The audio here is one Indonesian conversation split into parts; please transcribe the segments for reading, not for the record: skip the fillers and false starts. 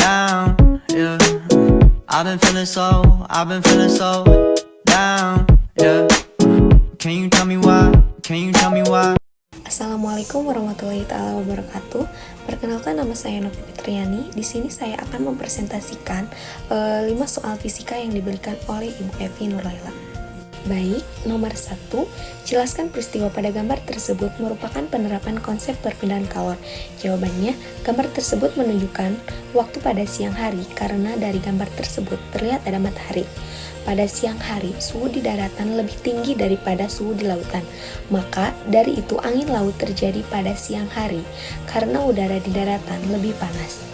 down, yeah. I've been feeling so down, yeah. Can you tell me why? Can you tell me why? Assalamualaikum warahmatullahi taala wabarakatuh. Perkenalkan, nama saya Novi Fitriani. Di sini saya akan mempresentasikan 5 soal fisika yang diberikan oleh Ibu Evi Nurlaila. Baik, nomor 1, jelaskan peristiwa pada gambar tersebut merupakan penerapan konsep perpindahan kalor. Jawabannya, gambar tersebut menunjukkan waktu pada siang hari karena dari gambar tersebut terlihat ada matahari. Pada siang hari, suhu di daratan lebih tinggi daripada suhu di lautan. Maka, dari itu angin laut terjadi pada siang hari karena udara di daratan lebih panas.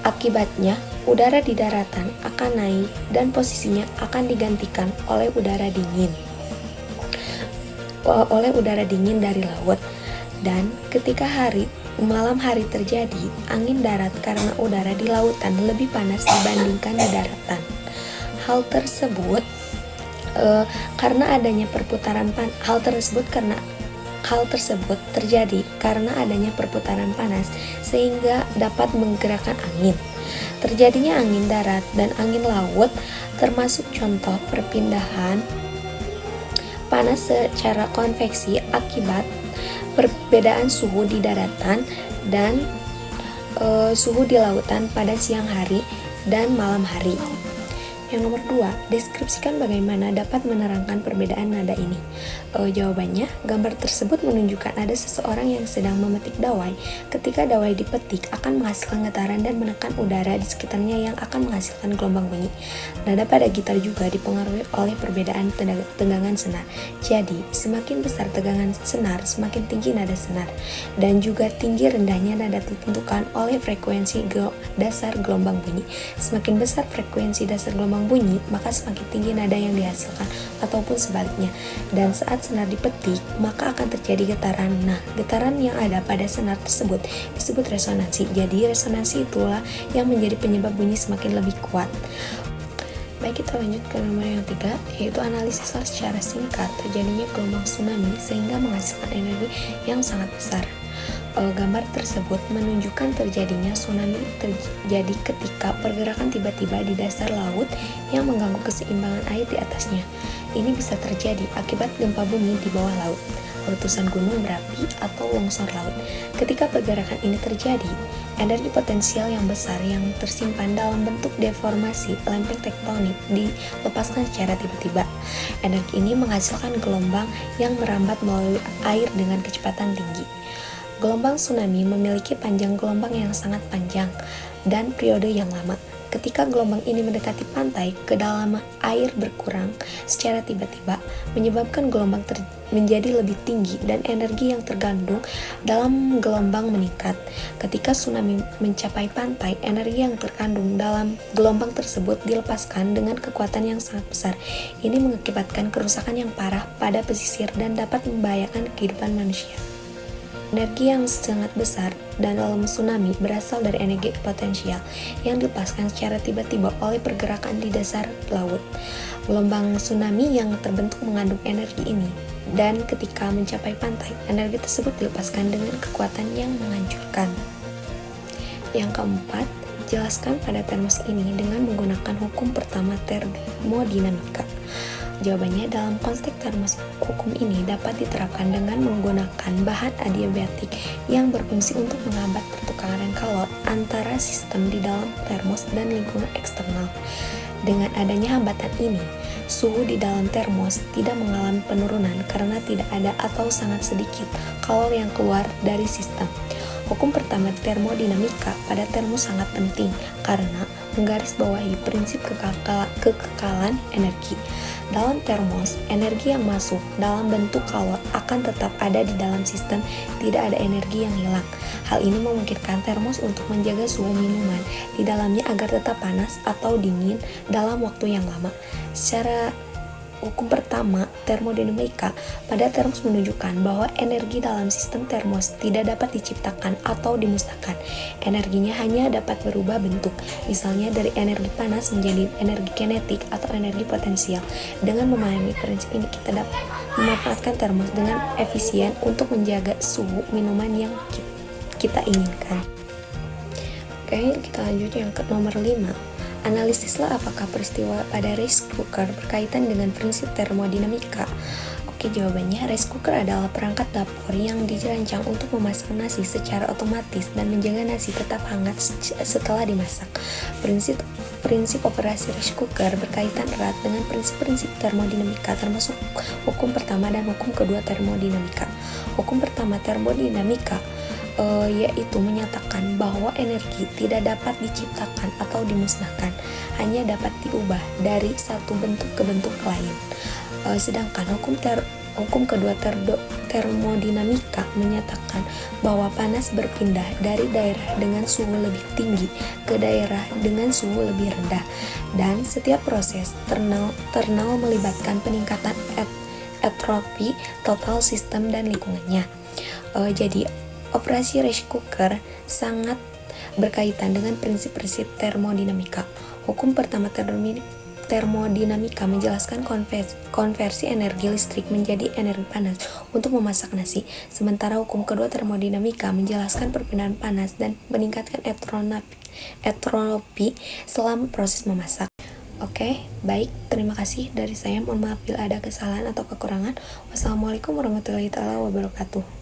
Akibatnya, udara di daratan akan naik dan posisinya akan digantikan oleh udara dingin dari laut. Dan ketika malam hari terjadi, angin darat karena udara di lautan lebih panas dibandingkan di daratan. Hal tersebut terjadi karena adanya perputaran panas sehingga dapat menggerakkan angin. Terjadinya angin darat dan angin laut termasuk contoh perpindahan panas secara konveksi akibat perbedaan suhu di daratan dan suhu di lautan pada siang hari dan malam hari. Yang nomor 2, deskripsikan bagaimana dapat menerangkan perbedaan nada ini. Jawabannya, gambar tersebut menunjukkan ada seseorang yang sedang memetik dawai. Ketika dawai dipetik akan menghasilkan getaran dan menekan udara di sekitarnya yang akan menghasilkan gelombang bunyi. Nada pada gitar juga dipengaruhi oleh perbedaan tegangan senar. Jadi, semakin besar tegangan senar, semakin tinggi nada senar. Dan juga tinggi rendahnya nada ditentukan oleh frekuensi dasar gelombang bunyi. Semakin besar frekuensi dasar gelombang bunyi, maka semakin tinggi nada yang dihasilkan ataupun sebaliknya. Dan saat senar dipetik, maka akan terjadi getaran. Nah, getaran yang ada pada senar tersebut disebut resonansi. Jadi, resonansi itulah yang menjadi penyebab bunyi semakin lebih kuat. Baik, kita lanjut ke nomor yang 3, yaitu analisis secara singkat terjadinya gelombang tsunami sehingga menghasilkan energi yang sangat besar. Gambar tersebut menunjukkan terjadinya tsunami terjadi ketika pergerakan tiba-tiba di dasar laut yang mengganggu keseimbangan air di atasnya. Ini bisa terjadi akibat gempa bumi di bawah laut, letusan gunung berapi, atau longsor laut. Ketika pergerakan ini terjadi, energi potensial yang besar yang tersimpan dalam bentuk deformasi lempeng tektonik dilepaskan secara tiba-tiba. Energi ini menghasilkan gelombang yang merambat melalui air dengan kecepatan tinggi. Gelombang tsunami memiliki panjang gelombang yang sangat panjang dan periode yang lama. Ketika gelombang ini mendekati pantai, kedalaman air berkurang secara tiba-tiba, menyebabkan gelombang menjadi lebih tinggi dan energi yang terkandung dalam gelombang meningkat. Ketika tsunami mencapai pantai, energi yang terkandung dalam gelombang tersebut dilepaskan dengan kekuatan yang sangat besar. Ini mengakibatkan kerusakan yang parah pada pesisir dan dapat membahayakan kehidupan manusia. Energi yang sangat besar dan dalam tsunami berasal dari energi potensial yang dilepaskan secara tiba-tiba oleh pergerakan di dasar laut. Gelombang tsunami yang terbentuk mengandung energi ini, dan ketika mencapai pantai, energi tersebut dilepaskan dengan kekuatan yang menghancurkan. Yang keempat, jelaskan pada termos ini dengan menggunakan hukum pertama termodinamika. Jawabannya, dalam konteks termos, hukum ini dapat diterapkan dengan menggunakan bahan adiabatik yang berfungsi untuk menghambat pertukaran kalor antara sistem di dalam termos dan lingkungan eksternal. Dengan adanya hambatan ini, suhu di dalam termos tidak mengalami penurunan karena tidak ada atau sangat sedikit kalor yang keluar dari sistem. Hukum pertama termodinamika pada termos sangat penting karena menggarisbawahi prinsip kekekalan energi. Dalam termos, energi yang masuk dalam bentuk kalor akan tetap ada di dalam sistem, tidak ada energi yang hilang. Hal ini memungkinkan termos untuk menjaga suhu minuman di dalamnya agar tetap panas atau dingin dalam waktu yang lama. Secara hukum pertama termodinamika pada termos menunjukkan bahwa energi dalam sistem termos tidak dapat diciptakan atau dimusnahkan. Energinya hanya dapat berubah bentuk, misalnya dari energi panas menjadi energi kinetik atau energi potensial. Dengan memahami prinsip ini, kita dapat memanfaatkan termos dengan efisien untuk menjaga suhu minuman yang kita inginkan. Oke, kita lanjut yang ke nomor 5. Analisislah apakah peristiwa pada rice cooker berkaitan dengan prinsip termodinamika. Oke, jawabannya rice cooker adalah perangkat dapur yang dirancang untuk memasak nasi secara otomatis dan menjaga nasi tetap hangat setelah dimasak. Prinsip operasi rice cooker berkaitan erat dengan prinsip-prinsip termodinamika, termasuk hukum pertama dan hukum kedua termodinamika. Hukum pertama termodinamika yaitu menyatakan bahwa energi tidak dapat diciptakan atau dimusnahkan, hanya dapat diubah dari satu bentuk ke bentuk lain. Sedangkan hukum kedua termodinamika menyatakan bahwa panas berpindah dari daerah dengan suhu lebih tinggi ke daerah dengan suhu lebih rendah, dan setiap proses thermal melibatkan peningkatan entropi total sistem dan lingkungannya. Jadi operasi rice cooker sangat berkaitan dengan prinsip-prinsip termodinamika. Hukum pertama termodinamika menjelaskan konversi energi listrik menjadi energi panas untuk memasak nasi, sementara hukum kedua termodinamika menjelaskan perpindahan panas dan meningkatkan entropi selama proses memasak. Oke, baik, terima kasih dari saya. Mohon maaf bila ada kesalahan atau kekurangan. Wassalamualaikum warahmatullahi wabarakatuh.